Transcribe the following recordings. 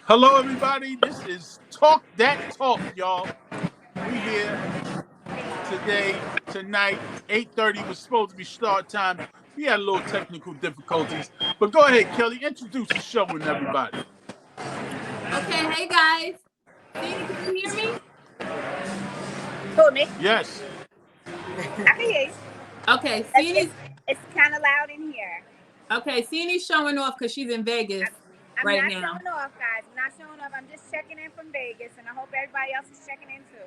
Hello, everybody. This is Talk That Talk, y'all. We here today, tonight, 8:30 was supposed to be start time. We had a little technical difficulties. But go ahead, Kelly. Introduce the show and everybody. Okay, hey guys. Can you hear me? Who, me? Yes. I can hear you. Okay, It's kind of loud in here. Okay, Cini's showing off because she's in Vegas I'm right not now. showing off, guys. I'm not showing off. I'm just checking in from Vegas, and I hope everybody else is checking in too.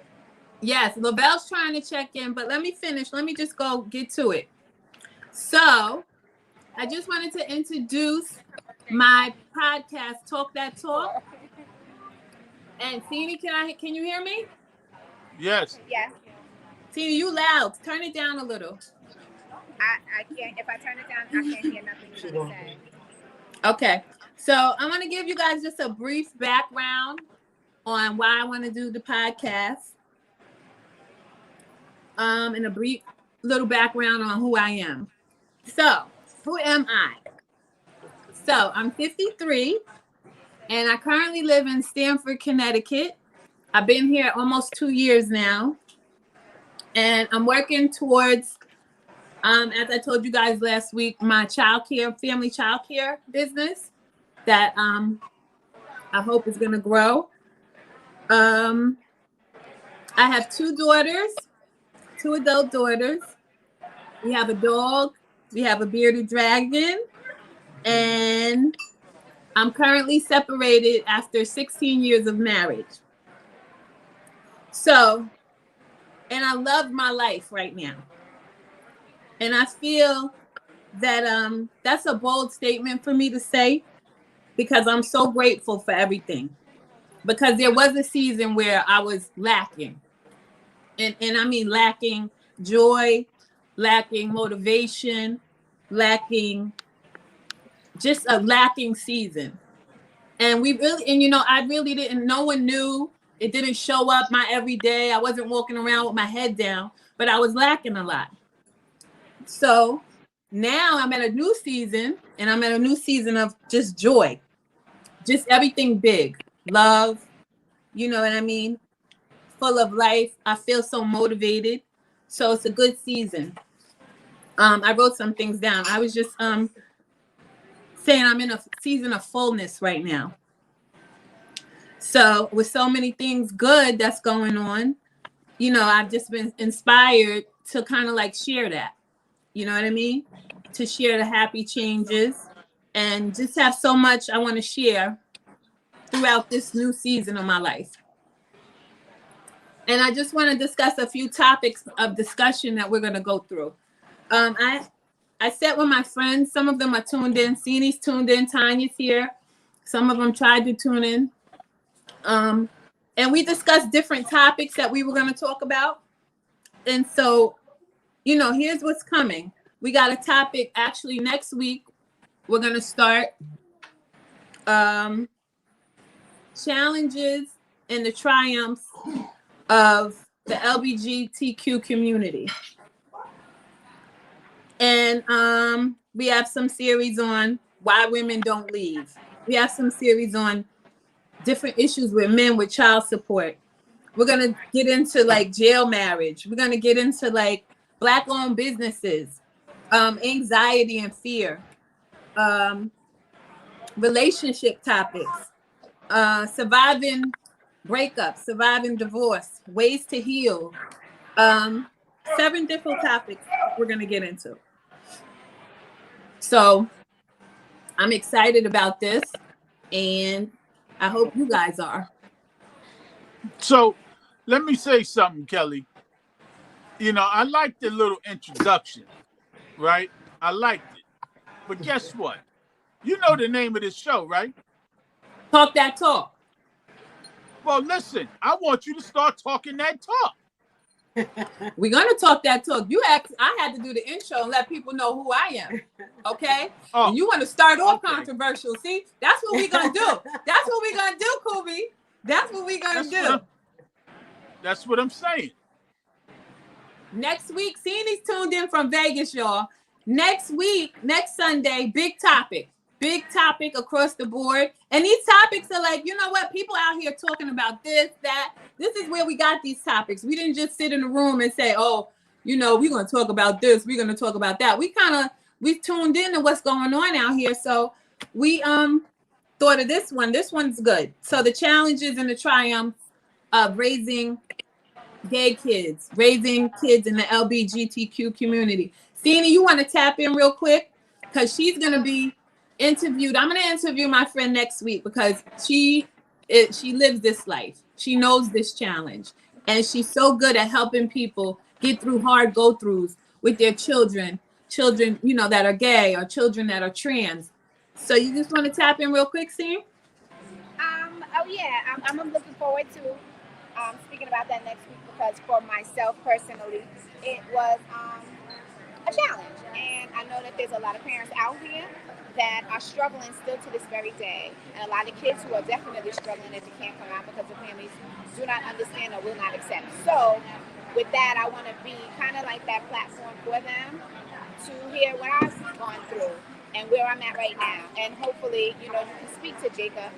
Yes, LaBelle's trying to check in, but let me finish. Let me just go get to it. So, I just wanted to introduce my podcast, Talk That Talk. And Cini, can you hear me? Yes. Yes. Cini, you loud. Turn it down a little. I can't. If I turn it down, I can't hear nothing you're going to say. Okay. So, I'm going to give you guys just a brief background on why I want to do the podcast. And a brief little background on who I am. So, who am I? So, I'm 53, and I currently live in Stamford, Connecticut. I've been here almost 2 years now, and I'm working towards, as I told you guys last week, my family childcare business that I hope is going to grow. I have 2 daughters. 2 adult daughters. We have a dog. We have a bearded dragon. And I'm currently separated after 16 years of marriage. So, and I love my life right now. And I feel that that's a bold statement for me to say because I'm so grateful for everything. Because there was a season where I was lacking. And I mean lacking joy, lacking motivation, lacking just a lacking season. And I really didn't, no one knew. It didn't show up my everyday. I wasn't walking around with my head down, but I was lacking a lot. So now I'm at a new season, and I'm at a new season of just joy, just everything big, love, you know what I mean? Full of life. I feel so motivated. So it's a good season. I wrote some things down. I was just saying I'm in a season of fullness right now. So with so many things good that's going on, I've just been inspired to kind of like share that. You know what I mean? To share the happy changes and just have so much I want to share throughout this new season of my life. And I just want to discuss a few topics of discussion that we're going to go through. I sat with my friends. Some of them are tuned in. Cini's tuned in. Tanya's here. Some of them tried to tune in. And we discussed different topics that we were going to talk about. And so, here's what's coming. We got a topic actually next week. We're going to start challenges and the triumphs of the LGBTQ community. And we have some series on why women don't leave. We have some series on different issues with men with child support. We're going to get into like jail marriage. We're going to get into like Black-owned businesses, anxiety and fear, relationship topics, surviving breakups, surviving divorce, ways to heal. 7 different topics we're going to get into. So I'm excited about this, and I hope you guys are. So let me say something, Kelly. I liked the little introduction, right? I liked it. But guess what? You know the name of this show, right? Talk That Talk. Well, listen, I want you to start talking that talk. We're going to talk that talk. I had to do the intro and let people know who I am. Okay? Oh, and you want to start off controversial. See, that's what we're going to do. That's what we're going to do, Kubi. That's what we're going to do. That's what I'm saying. Next week, Cini's tuned in from Vegas, y'all. Next week, next Sunday, big topic. big topic across the board. And these topics are like, you know what? People out here talking about this, that. This is where we got these topics. We didn't just sit in the room and say, oh, you know, we're going to talk about this. We're going to talk about that. We tuned in to what's going on out here. So we thought of this one. This one's good. So the challenges and the triumphs of raising gay kids, raising kids in the LGBTQ community. Sina, you want to tap in real quick? Because she's going to be interviewed. I'm going to interview my friend next week because she lives this life. She knows this challenge. And she's so good at helping people get through hard go-throughs with their children, you know, that are gay or children that are trans. So you just want to tap in real quick, Sina? Oh yeah, I'm looking forward to speaking about that next week because for myself personally, it was a challenge, and I know that there's a lot of parents out here that are struggling still to this very day, and a lot of kids who are definitely struggling that they can't come out because the families do not understand or will not accept. So with that, I want to be kind of like that platform for them to hear what I've gone through and where I'm at right now, and hopefully, you know, you can speak to Jacob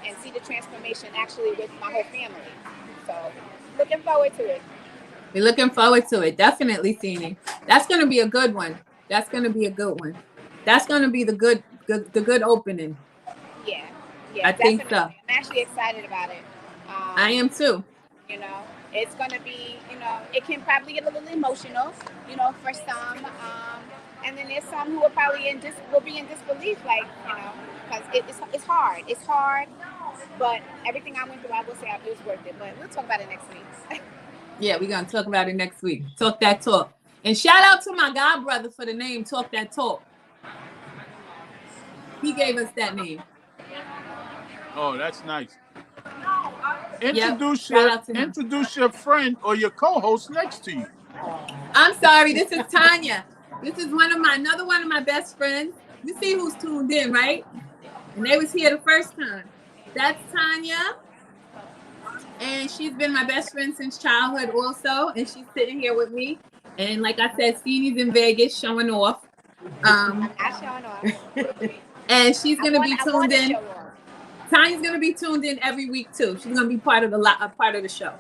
and see the transformation actually with my whole family. So looking forward to it. We're looking forward to it. Definitely, Sina. That's going to be a good one. That's going to be a good one. That's going to be the good opening. Yeah, I think so. I'm actually excited about it. I am too. You know, it's going to be, you know, it can probably get a little emotional, you know, for some. And then there's some who will probably be in disbelief, like, you know, because it's hard. It's hard, but everything I went through, I will say it was worth it. But we'll talk about it next week. Yeah, we're going to talk about it next week. Talk That Talk. And shout out to my god brother for the name Talk That Talk. He gave us that name. Oh, that's nice. Yep. Introduce your friend or your co-host next to you. I'm sorry, this is Tanya. This is another one of my best friends. You see who's tuned in, right? And they was here the first time. That's Tanya. And she's been my best friend since childhood also. And she's sitting here with me. And like I said, Stevie's in Vegas showing off. I'm not showing off. And she's going to be tuned in. Tanya's going to be tuned in every week too. She's going to be part of the show.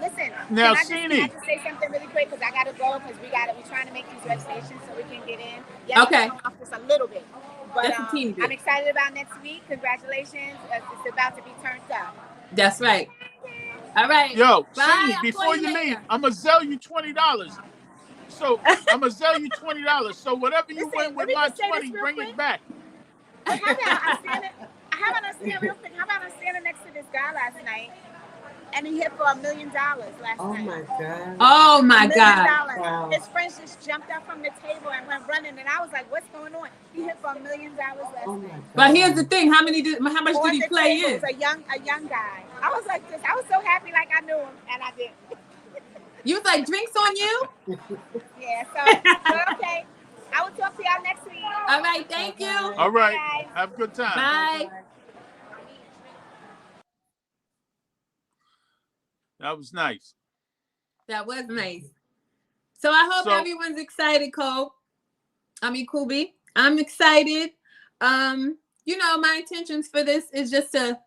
Listen, now, can I just say something really quick because I got to go because we're trying to make these registrations so we can get in. Yeah, okay. Off just a little bit. But I'm excited about next week. Congratulations. It's about to be turned up. That's right. All right. Yo, bye. Cindy, before you leave, I'm going to sell you $20. So I'm going to sell you $20. So whatever you win with my 20, bring it back. How about I'm standing next to this guy last night, and he hit for $1 million last night. Oh my God. Oh my God. Wow. His friends just jumped up from the table and went running, and I was like, "What's going on?" He hit for $1 million last night. But here's the thing: how much did he play in? It was a young guy. I was like this. I was so happy, like I knew him, and I didn't. You was like, "Drinks on you?" Yeah. So okay. I will talk to y'all next week. All right. Thank you. All right. Bye. Have a good time. Bye. That was nice. That was nice. So I hope everyone's excited, Kubi. I'm excited. You know, my intentions for this is just to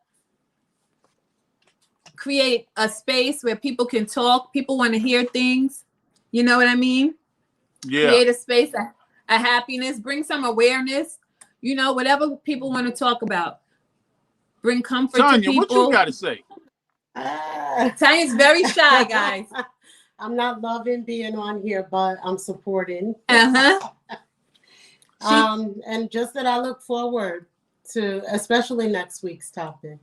create a space where people can talk. People want to hear things. You know what I mean? Yeah. Create a space, a happiness, bring some awareness. You know, whatever people want to talk about. Bring comfort Tanya, to people. what you got to say? Tanya's very shy, guys. I'm not loving being on here, but I'm supporting. Uh-huh. And just that I look forward to, especially next week's topic.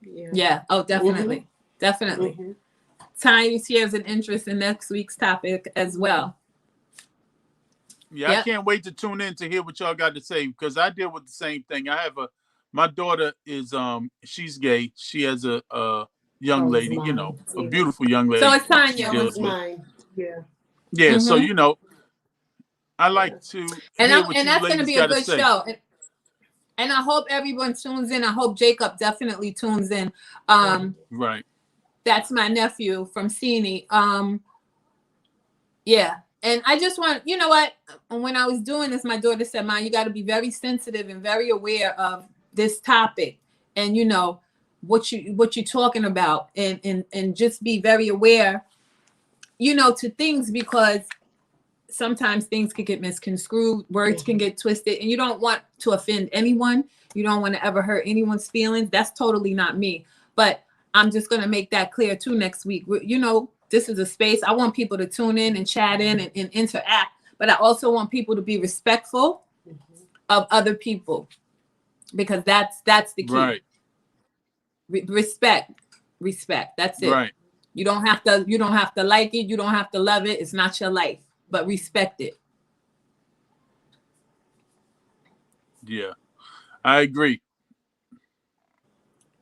Yeah. Oh, definitely. Mm-hmm. Definitely. Mm-hmm. Tanya shares an interest in next week's topic as well. Yeah, yep. I can't wait to tune in to hear what y'all got to say because I deal with the same thing. My daughter is she's gay. She has a young lady, you know, a beautiful young lady. So it's Tanya. It's mine. Yeah. Yeah. Mm-hmm. So you know, I like to and that's going to be a good show. And I hope everyone tunes in. I hope Jacob definitely tunes in. Right. That's my nephew from Sini. Yeah. And I just want, you know what? When I was doing this, my daughter said, "Mom, you got to be very sensitive and very aware of this topic, and what you're talking about, and just be very aware, to things, because sometimes things can get misconstrued, words can get twisted, and you don't want to offend anyone. You don't want to ever hurt anyone's feelings. That's totally not me. But I'm just going to make that clear too next week. This is a space. I want people to tune in and chat in and interact, but I also want people to be respectful of other people, because that's the key. Right. Respect. That's it. Right. You don't have to like it. You don't have to love it. It's not your life, but respect it. Yeah, I agree.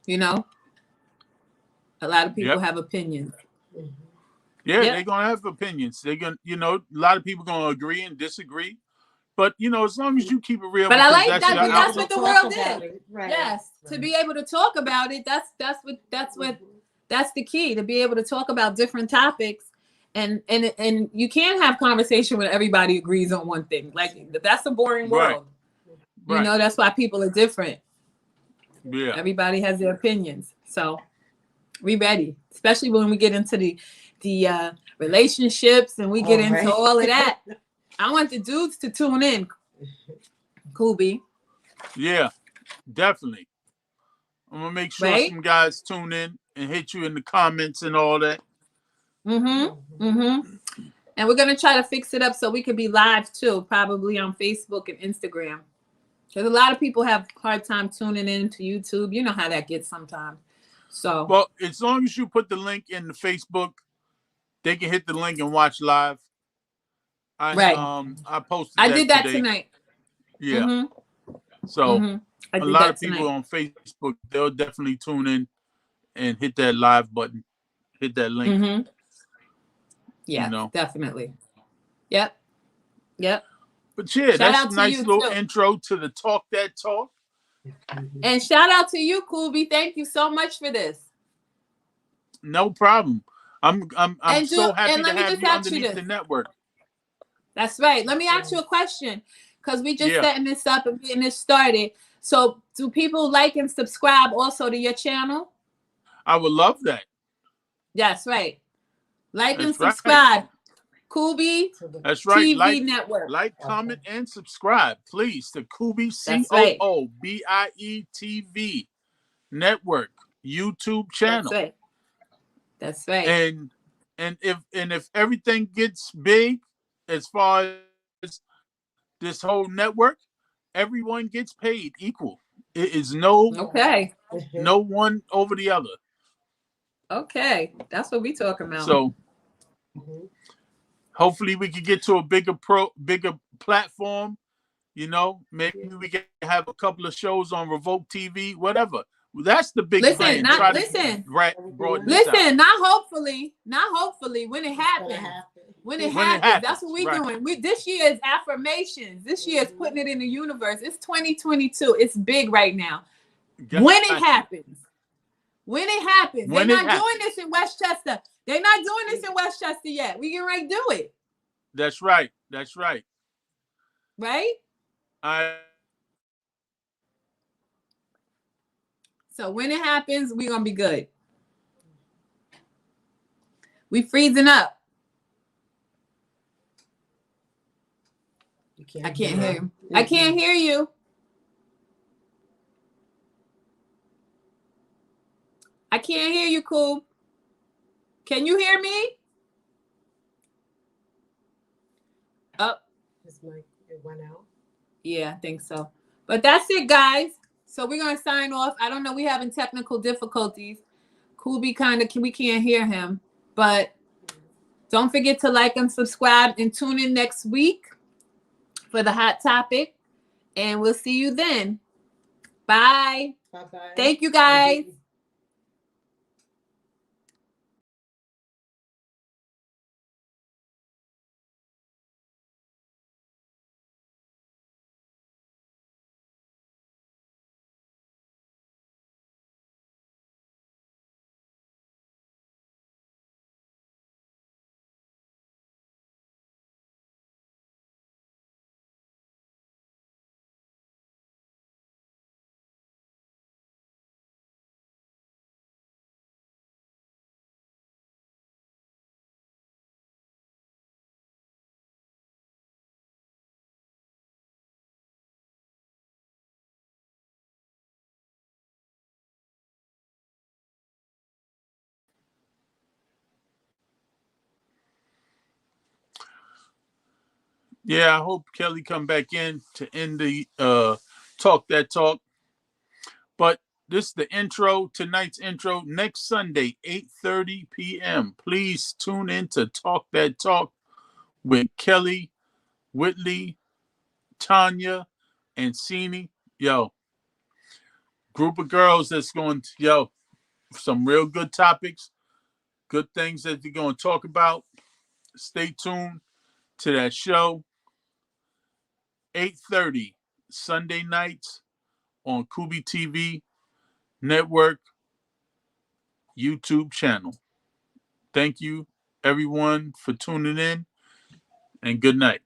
A lot of people Yep. have opinions. Yeah, Yep. they're gonna have opinions. They're gonna, a lot of people gonna agree and disagree. But as long as you keep it real. But I like because that. your That's what outlook. the Talk world about is. it. Right. Yes, to Right. be able to talk about it. That's the key, to be able to talk about different topics, and you can't have conversation when everybody agrees on one thing. Like, that's a boring Right. world. Right. That's why people are different. Yeah. Everybody has their opinions. So we ready, especially when we get into the relationships and we get into all of that. I want the dudes to tune in. Kubi. Yeah, definitely. I'm gonna make sure Right? some guys tune in and hit you in the comments and all that. And we're gonna try to fix it up so we could be live too, probably on Facebook and Instagram. Because a lot of people have a hard time tuning in to YouTube. You know how that gets sometimes. So, Well, as long as you put the link in the Facebook, they can hit the link and watch live. right. I posted I that did that today. tonight. Yeah. So I a did lot that of people tonight. on Facebook, they'll definitely tune in and hit that live button, hit that link. Yeah, definitely. Yep. But yeah, Shout that's out a to nice you little too. intro to the Talk That Talk. And shout out to you, Kubi. Thank you so much for this. No problem. I'm so happy and to let me have just you ask you underneath this. the network. That's right. Let me ask you a question, because we just Yeah. setting this up and getting this started. So, do people like and subscribe also to your channel? I would love that. That's right. Like and That's right. subscribe. Kubi That's right. TV Network. Like, comment, and subscribe, please, to Kubi That's right. COOBIE TV Network YouTube channel. That's right. And if everything gets big, as far as this whole network, everyone gets paid equal. It is no one over the other. Okay, that's what we talking about. So hopefully we can get to a bigger platform. Maybe we can have a couple of shows on Revoke TV, whatever. That's the big plan. Not hopefully. When it happens. When it happens, that's what we're doing. This year is affirmations. This year is putting it in the universe. It's 2022. It's big right now. When it happens. They're not doing this in Westchester. They're not doing this in Westchester yet. We can do it. That's right. Right? So when it happens, we're gonna be good. We freezing up. I can't hear you. I can't hear you. I can't hear you, Cool. Can you hear me? Oh. His mic, it went out. Yeah, I think so. But that's it, guys. So we're gonna sign off. I don't know. We having technical difficulties. Kubi we can't hear him. But don't forget to like and subscribe and tune in next week for the hot topic. And we'll see you then. Bye. Bye-bye. Thank you, guys. Yeah, I hope Kelly come back in to end the talk that talk. But this is the intro, tonight's intro. Next Sunday, 8:30 p.m. Please tune in to Talk That Talk with Kelly, Whitley, Tanya, and Cini. Yo, group of girls that's going to, some real good topics, good things that they're going to talk about. Stay tuned to that show. 8:30 Sunday nights on Kubi TV Network YouTube channel. Thank you, everyone, for tuning in, and good night.